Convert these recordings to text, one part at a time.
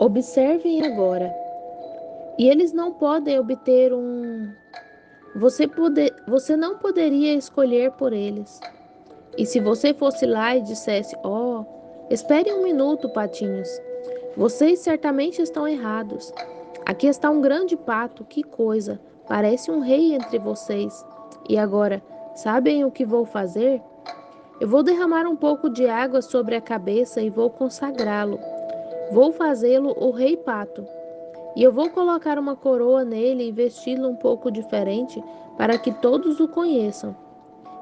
Observem agora. E eles não podem obter um. Você não poderia escolher por eles. E se você fosse lá e dissesse: "Oh, espere um minuto, patinhos. Vocês certamente estão errados. Aqui está um grande pato, que coisa! Parece um rei entre vocês. E agora, sabem o que vou fazer? Eu vou derramar um pouco de água sobre a cabeça e vou consagrá-lo. Vou fazê-lo o rei pato. E eu vou colocar uma coroa nele e vesti-lo um pouco diferente para que todos o conheçam.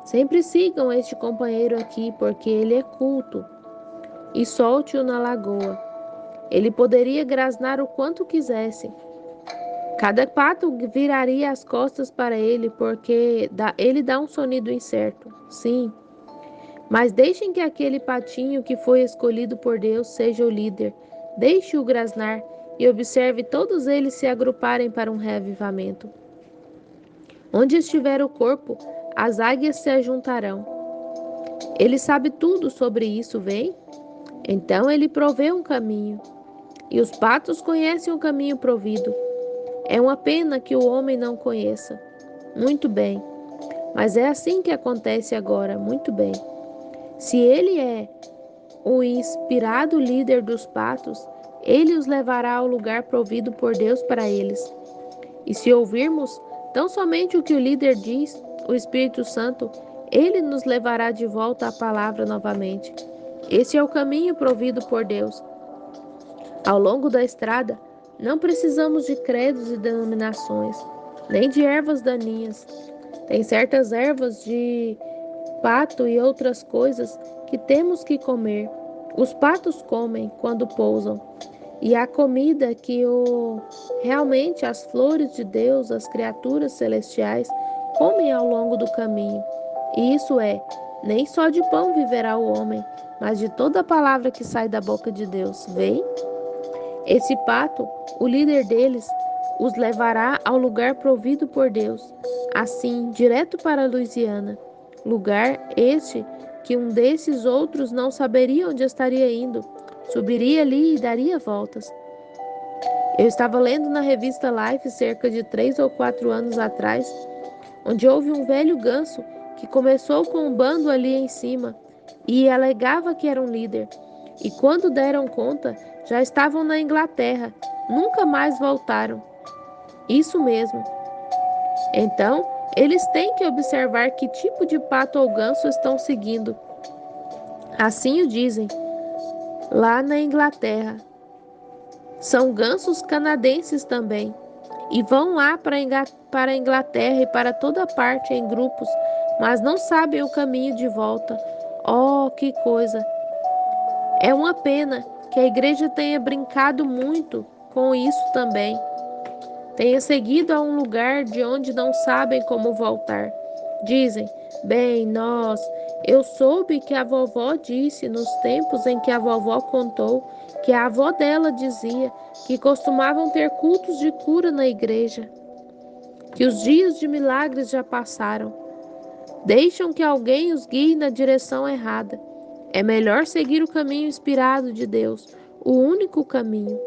Sempre sigam este companheiro aqui, porque ele é culto, e solte-o na lagoa. Ele poderia grasnar o quanto quisesse. Cada pato viraria as costas para ele, porque ele dá um sonido incerto. Sim, mas deixem que aquele patinho que foi escolhido por Deus seja o líder. Deixe-o grasnar e observe todos eles se agruparem para um reavivamento. Onde estiver o corpo, as águias se ajuntarão. Ele sabe tudo sobre isso, vem? Então ele provê um caminho. E os patos conhecem o caminho provido. É uma pena que o homem não conheça. Muito bem, mas é assim que acontece agora, muito bem. Se ele é o inspirado líder dos patos, ele os levará ao lugar provido por Deus para eles. E se ouvirmos tão somente o que o líder diz, o Espírito Santo, ele nos levará de volta à palavra novamente. Esse é o caminho provido por Deus. Ao longo da estrada, não precisamos de credos e denominações, nem de ervas daninhas. Tem certas ervas de pato e outras coisas que temos que comer. Os patos comem quando pousam. E a comida que realmente as flores de Deus, as criaturas celestiais, comem ao longo do caminho. E isso é, nem só de pão viverá o homem, mas de toda a palavra que sai da boca de Deus. Vem? Esse pato, o líder deles, os levará ao lugar provido por Deus, assim, direto para a Louisiana. Lugar este que um desses outros não saberia onde estaria indo. Subiria ali e daria voltas. Eu estava lendo na revista Life cerca de 3 ou 4 anos atrás, onde houve um velho ganso que começou com um bando ali em cima e alegava que era um líder. E quando deram conta, já estavam na Inglaterra, nunca mais voltaram. Isso mesmo. Então, eles têm que observar que tipo de pato ou ganso estão seguindo. Assim o dizem, lá na Inglaterra. São gansos canadenses também. E vão lá para a Inglaterra e para toda parte em grupos, mas não sabem o caminho de volta. Oh, que coisa! É uma pena que a igreja tenha brincado muito com isso também. Tenha seguido a um lugar de onde não sabem como voltar. Dizem, bem, eu soube que a vovó disse nos tempos em que a vovó contou que a avó dela dizia que costumavam ter cultos de cura na igreja, que os dias de milagres já passaram. Deixam que alguém os guie na direção errada. É melhor seguir o caminho inspirado de Deus, o único caminho.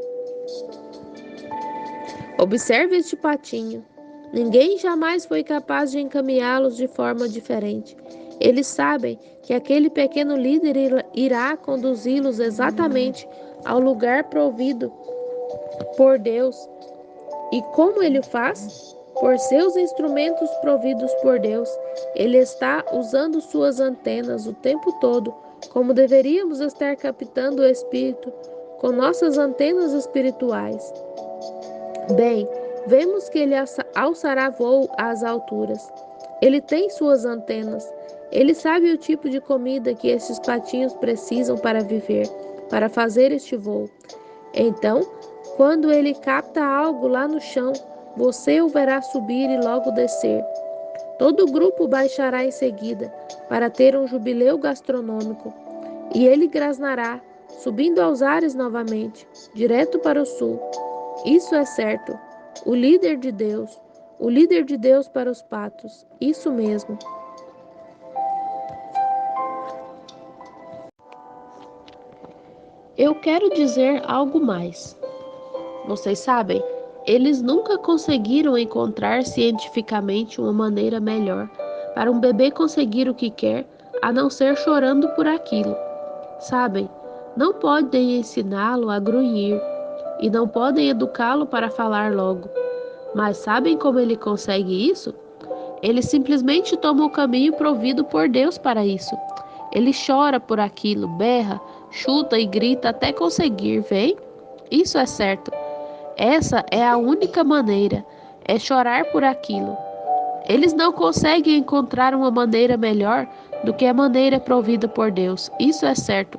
Observe este patinho. Ninguém jamais foi capaz de encaminhá-los de forma diferente. Eles sabem que aquele pequeno líder irá conduzi-los exatamente ao lugar provido por Deus. E como ele faz? Por seus instrumentos providos por Deus. Ele está usando suas antenas o tempo todo, como deveríamos estar captando o Espírito com nossas antenas espirituais. Bem, vemos que ele alçará voo às alturas. Ele tem suas antenas. Ele sabe o tipo de comida que esses patinhos precisam para viver, para fazer este voo. Então, quando ele capta algo lá no chão, você o verá subir e logo descer. Todo o grupo baixará em seguida, para ter um jubileu gastronômico. E ele grasnará, subindo aos ares novamente, direto para o sul. Isso é certo. O líder de Deus para os patos. Isso mesmo. Eu quero dizer algo mais. Vocês sabem, eles nunca conseguiram encontrar cientificamente uma maneira melhor para um bebê conseguir o que quer, a não ser chorando por aquilo. Sabem, não podem ensiná-lo a grunhir e não podem educá-lo para falar logo. Mas sabem como ele consegue isso? Ele simplesmente toma o caminho provido por Deus para isso. Ele chora por aquilo, berra, chuta e grita até conseguir, vem? Isso é certo. Essa é a única maneira, é chorar por aquilo. Eles não conseguem encontrar uma maneira melhor do que a maneira provida por Deus. Isso é certo.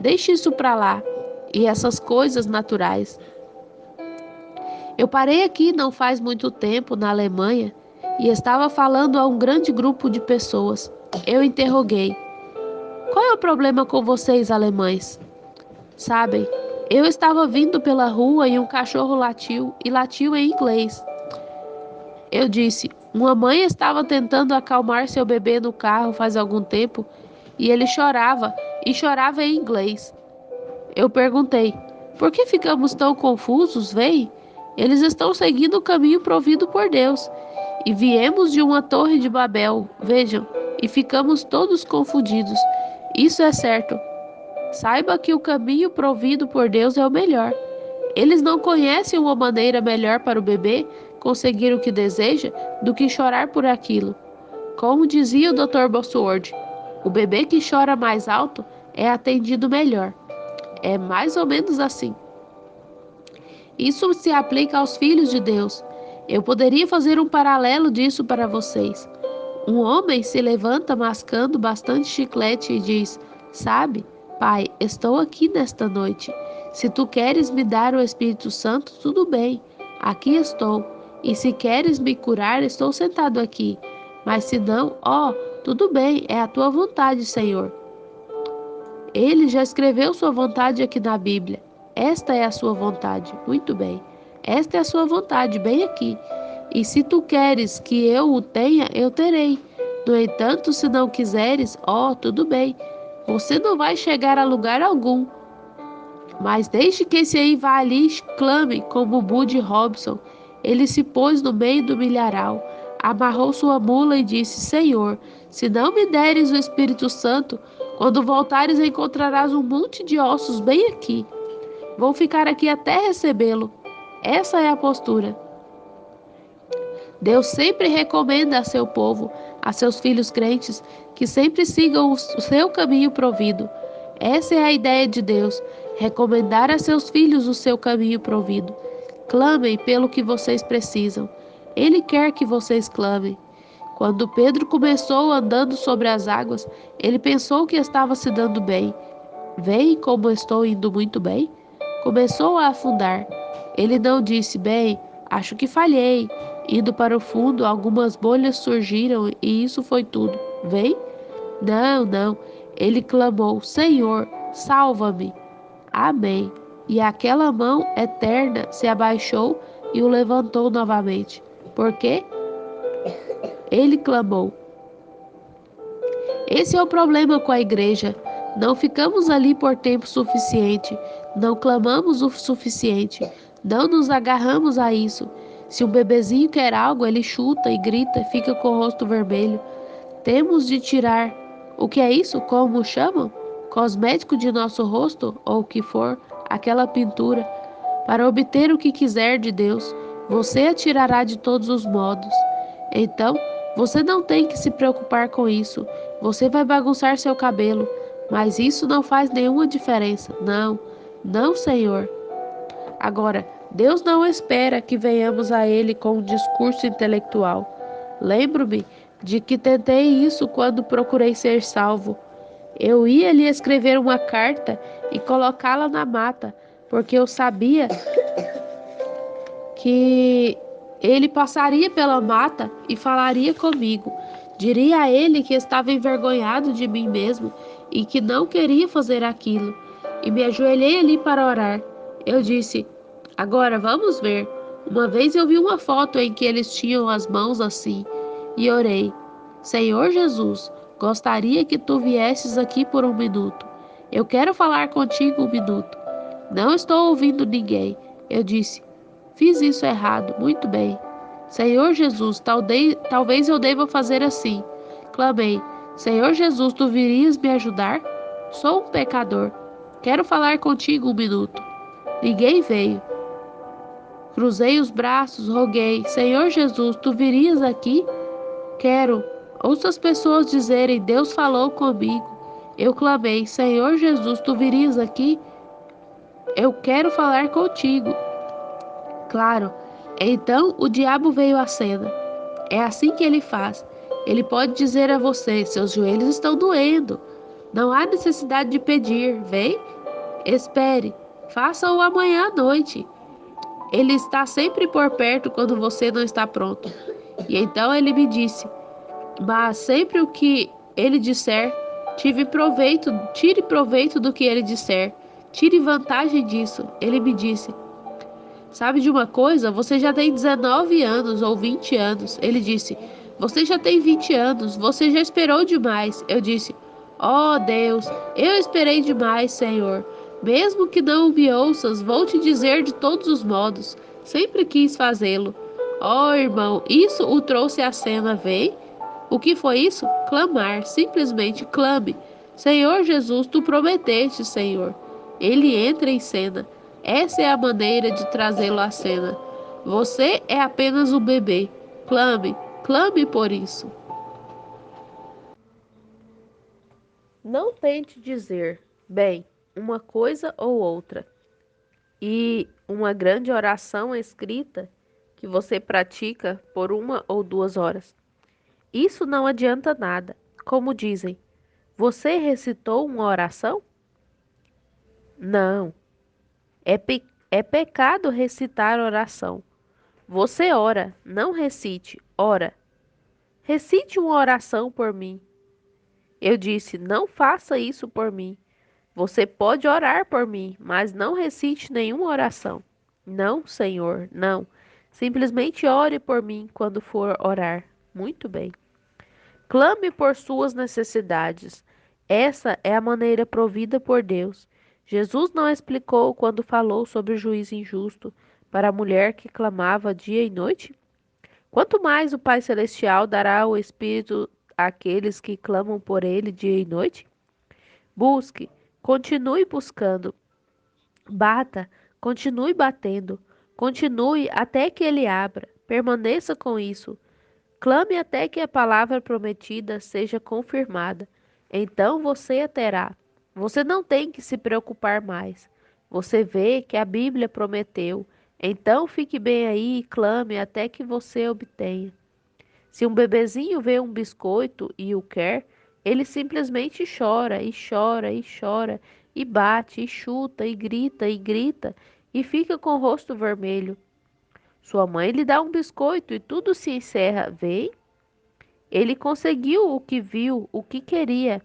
Deixe isso para lá. E essas coisas naturais. Eu parei aqui não faz muito tempo, na Alemanha, e estava falando a um grande grupo de pessoas. Eu interroguei: qual é o problema com vocês, alemães? Sabem, eu estava vindo pela rua e um cachorro latiu, e latiu em inglês. Eu disse: uma mãe estava tentando acalmar seu bebê no carro faz algum tempo, e ele chorava, e chorava em inglês. Eu perguntei: por que ficamos tão confusos, vem? Eles estão seguindo o caminho provido por Deus. E viemos de uma torre de Babel, vejam, e ficamos todos confundidos. Isso é certo. Saiba que o caminho provido por Deus é o melhor. Eles não conhecem uma maneira melhor para o bebê conseguir o que deseja do que chorar por aquilo. Como dizia o Dr. Bosworth, o bebê que chora mais alto é atendido melhor. É mais ou menos assim. Isso se aplica aos filhos de Deus. Eu poderia fazer um paralelo disso para vocês. Um homem se levanta mascando bastante chiclete e diz: sabe, pai, estou aqui nesta noite. Se tu queres me dar o Espírito Santo, tudo bem, aqui estou. E se queres me curar, estou sentado aqui. Mas se não, tudo bem, é a tua vontade, Senhor. Ele já escreveu sua vontade aqui na Bíblia. Esta é a sua vontade. Muito bem. Esta é a sua vontade, bem aqui. E se tu queres que eu o tenha, eu terei. No entanto, se não quiseres, tudo bem. Você não vai chegar a lugar algum. Mas deixe que esse aí vá ali e clame como Bud Robson. Ele se pôs no meio do milharal, amarrou sua mula e disse: Senhor, se não me deres o Espírito Santo, quando voltares encontrarás um monte de ossos bem aqui. Vou ficar aqui até recebê-lo. Essa é a postura. Deus sempre recomenda a seu povo, a seus filhos crentes, que sempre sigam o seu caminho provido. Essa é a ideia de Deus, recomendar a seus filhos o seu caminho provido. Clamem pelo que vocês precisam. Ele quer que vocês clamem. Quando Pedro começou andando sobre as águas, ele pensou que estava se dando bem. Veem como estou indo muito bem? Começou a afundar. Ele não disse: bem, acho que falhei. Indo para o fundo, algumas bolhas surgiram e isso foi tudo. Vem? Não, não. Ele clamou: Senhor, salva-me. Amém. E aquela mão eterna se abaixou e o levantou novamente. Por quê? Ele clamou. Esse é o problema com a igreja. Não ficamos ali por tempo suficiente. Não clamamos o suficiente. Não nos agarramos a isso. Se um bebezinho quer algo, ele chuta e grita e fica com o rosto vermelho. Temos de tirar. O que é isso? Como chamam? Cosmético de nosso rosto, ou o que for, aquela pintura. Para obter o que quiser de Deus, você a tirará de todos os modos. Então, você não tem que se preocupar com isso. Você vai bagunçar seu cabelo, mas isso não faz nenhuma diferença. Não, não, Senhor. Agora, Deus não espera que venhamos a Ele com um discurso intelectual. Lembro-me de que tentei isso quando procurei ser salvo. Eu ia lhe escrever uma carta e colocá-la na mata, porque eu sabia que ele passaria pela mata e falaria comigo. Diria a ele que estava envergonhado de mim mesmo e que não queria fazer aquilo. E me ajoelhei ali para orar. Eu disse: agora vamos ver. Uma vez eu vi uma foto em que eles tinham as mãos assim e orei: Senhor Jesus, gostaria que tu viesses aqui por um minuto. Eu quero falar contigo um minuto. Não estou ouvindo ninguém. Eu disse: fiz isso errado, muito bem. Senhor Jesus, talvez eu deva fazer assim. Clamei: Senhor Jesus, tu virias me ajudar? Sou um pecador. Quero falar contigo um minuto. Ninguém veio. Cruzei os braços, roguei: Senhor Jesus, tu virias aqui? Quero. Ouço as pessoas dizerem: Deus falou comigo. Eu clamei: Senhor Jesus, tu virias aqui? Eu quero falar contigo. Claro. Então o diabo veio à cena. É assim que ele faz. Ele pode dizer a você: seus joelhos estão doendo. Não há necessidade de pedir. Vem, espere. Faça-o amanhã à noite. Ele está sempre por perto quando você não está pronto. E então ele me disse: mas sempre o que ele disser, tire proveito do que ele disser. Tire vantagem disso. Ele me disse: sabe de uma coisa? Você já tem 19 anos ou 20 anos. Ele disse: você já tem 20 anos. Você já esperou demais. Eu disse: oh Deus, eu esperei demais, Senhor. Mesmo que não me ouças, vou te dizer de todos os modos. Sempre quis fazê-lo. Oh, irmão, isso o trouxe à cena, vem? O que foi isso? Clamar, simplesmente clame. Senhor Jesus, tu prometeste, Senhor. Ele entra em cena. Essa é a maneira de trazê-lo à cena. Você é apenas um bebê. Clame, clame por isso. Não tente dizer, bem, uma coisa ou outra, e uma grande oração escrita que você pratica por 1 ou 2 horas. Isso não adianta nada. Como dizem, você recitou uma oração? Não. É pecado recitar oração. Você ora, não recite, ora. Recite uma oração por mim. Eu disse: não faça isso por mim. Você pode orar por mim, mas não recite nenhuma oração. Não, Senhor, não. Simplesmente ore por mim quando for orar. Muito bem. Clame por suas necessidades. Essa é a maneira provida por Deus. Jesus não explicou quando falou sobre o juiz injusto para a mulher que clamava dia e noite? Quanto mais o Pai Celestial dará o Espírito àqueles que clamam por ele dia e noite? Busque, continue buscando, bata, continue batendo, continue até que ele abra. Permaneça com isso. Clame até que a palavra prometida seja confirmada. Então você a terá. Você não tem que se preocupar mais. Você vê que a Bíblia prometeu. Então fique bem aí e clame até que você obtenha. Se um bebezinho vê um biscoito e o quer, ele simplesmente chora e chora e chora e bate e chuta e grita e fica com o rosto vermelho. Sua mãe lhe dá um biscoito e tudo se encerra. Vem? Ele conseguiu o que viu, o que queria.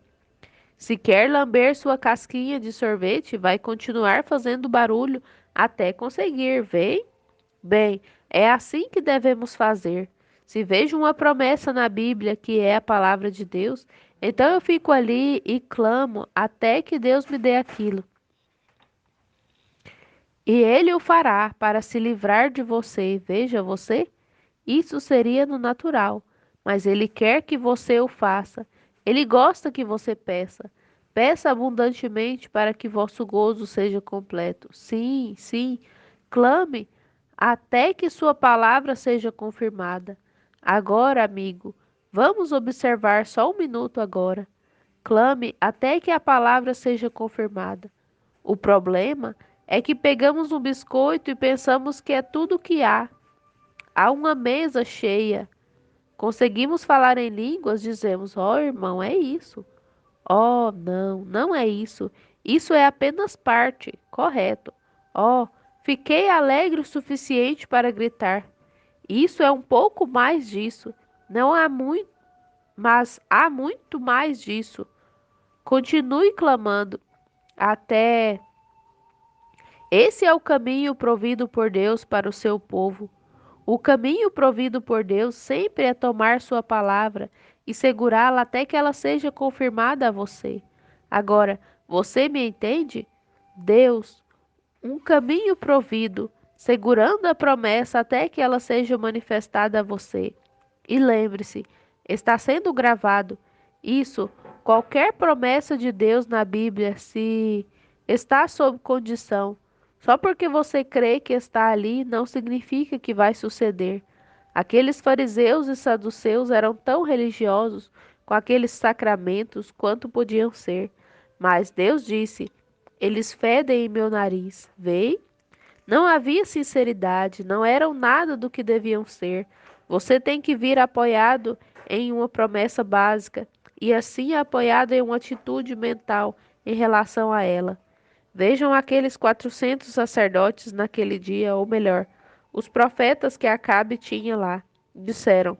Se quer lamber sua casquinha de sorvete, vai continuar fazendo barulho até conseguir. Vem? Bem, é assim que devemos fazer. Se vejo uma promessa na Bíblia que é a palavra de Deus, então eu fico ali e clamo até que Deus me dê aquilo. E Ele o fará para se livrar de você. Veja você, isso seria no natural, mas Ele quer que você o faça. Ele gosta que você peça. Peça abundantemente para que vosso gozo seja completo. Sim, sim, clame até que sua palavra seja confirmada. Agora, amigo, vamos observar só um minuto agora. Clame até que a palavra seja confirmada. O problema é que pegamos um biscoito e pensamos que é tudo o que há. Há uma mesa cheia. Conseguimos falar em línguas, dizemos: ó, irmão, é isso. Oh, não, não é isso. Isso é apenas parte, correto. Oh, fiquei alegre o suficiente para gritar. Isso é um pouco mais disso. Não há muito, mas há muito mais disso. Continue clamando até. Esse é o caminho provido por Deus para o seu povo. O caminho provido por Deus sempre é tomar sua palavra e segurá-la até que ela seja confirmada a você. Agora, você me entende? Deus, um caminho provido segurando a promessa até que ela seja manifestada a você. E lembre-se, está sendo gravado. Isso, qualquer promessa de Deus na Bíblia, se está sob condição. Só porque você crê que está ali, não significa que vai suceder. Aqueles fariseus e saduceus eram tão religiosos com aqueles sacramentos quanto podiam ser. Mas Deus disse: eles fedem em meu nariz. Vê? Não havia sinceridade, não eram nada do que deviam ser. Você tem que vir apoiado em uma promessa básica e assim apoiado em uma atitude mental em relação a ela. Vejam aqueles 400 sacerdotes naquele dia, ou melhor, os profetas que Acabe tinha lá. Disseram: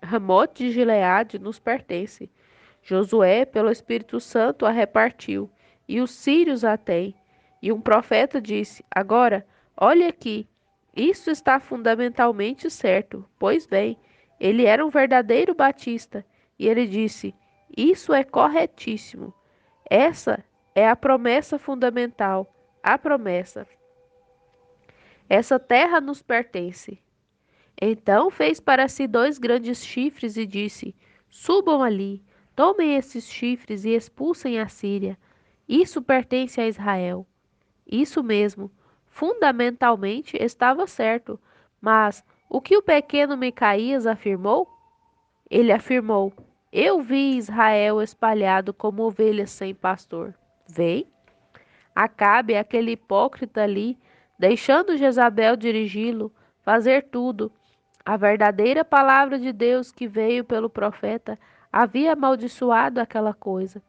Ramote de Gileade nos pertence. Josué, pelo Espírito Santo, a repartiu, e os sírios a têm. E um profeta disse: Agora, olhe aqui, isso está fundamentalmente certo. Pois bem, ele era um verdadeiro batista, e ele disse: Isso é corretíssimo. Essa é a promessa fundamental, a promessa. Essa terra nos pertence. Então fez para si dois grandes chifres e disse: Subam ali, tomem esses chifres e expulsem a Síria. Isso pertence a Israel. Isso mesmo, fundamentalmente estava certo. Mas o que o pequeno Micaías afirmou? Ele afirmou: Eu vi Israel espalhado como ovelhas sem pastor. Vem, Acabe, aquele hipócrita ali, deixando Jezabel dirigi-lo, fazer tudo. A verdadeira palavra de Deus que veio pelo profeta havia amaldiçoado aquela coisa.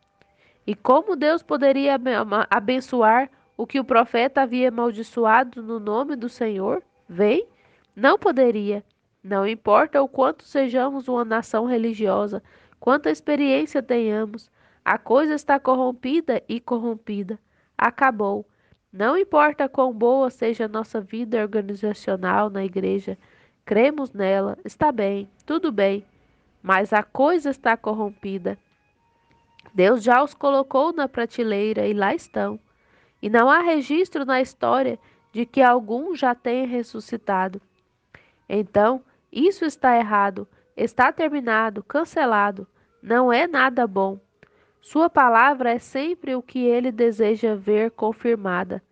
E como Deus poderia abençoar o que o profeta havia amaldiçoado no nome do Senhor? Vem? Não poderia. Não importa o quanto sejamos uma nação religiosa, quanta experiência tenhamos, a coisa está corrompida e corrompida. Acabou. Não importa quão boa seja a nossa vida organizacional na igreja, cremos nela, está bem, tudo bem, mas a coisa está corrompida. Deus já os colocou na prateleira e lá estão. E não há registro na história de que algum já tenha ressuscitado. Então, isso está errado, está terminado, cancelado. Não é nada bom. Sua palavra é sempre o que ele deseja ver confirmada.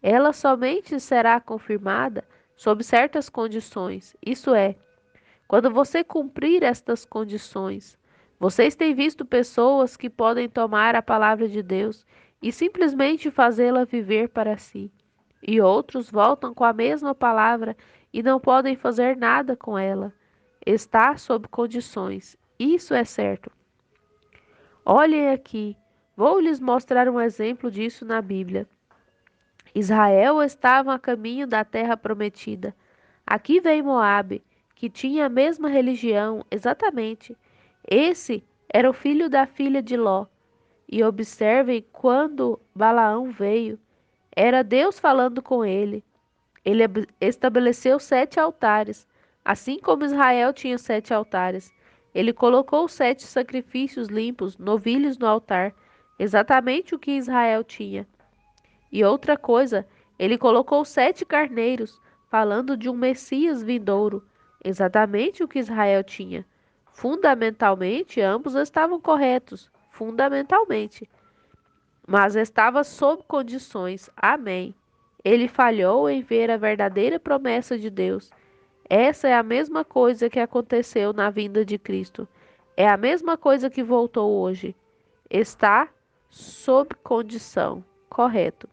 Ela somente será confirmada sob certas condições, isso é, quando você cumprir estas condições. Vocês têm visto pessoas que podem tomar a palavra de Deus e simplesmente fazê-la viver para si, e outros voltam com a mesma palavra e não podem fazer nada com ela. Está sob condições, isso é certo. Olhem aqui, vou lhes mostrar um exemplo disso na Bíblia. Israel estava a caminho da terra prometida. Aqui vem Moabe, que tinha a mesma religião, exatamente. Esse era o filho da filha de Ló. E observem quando Balaão veio, era Deus falando com ele. Ele estabeleceu 7 altares, assim como Israel tinha 7 altares. Ele colocou 7 sacrifícios limpos, novilhos no altar, exatamente o que Israel tinha. E outra coisa, ele colocou 7 carneiros, falando de um Messias vindouro, exatamente o que Israel tinha. Fundamentalmente, ambos estavam corretos, fundamentalmente, mas estava sob condições. Amém. Ele falhou em ver a verdadeira promessa de Deus. Essa é a mesma coisa que aconteceu na vinda de Cristo. É a mesma coisa que voltou hoje. Está sob condição. Correto.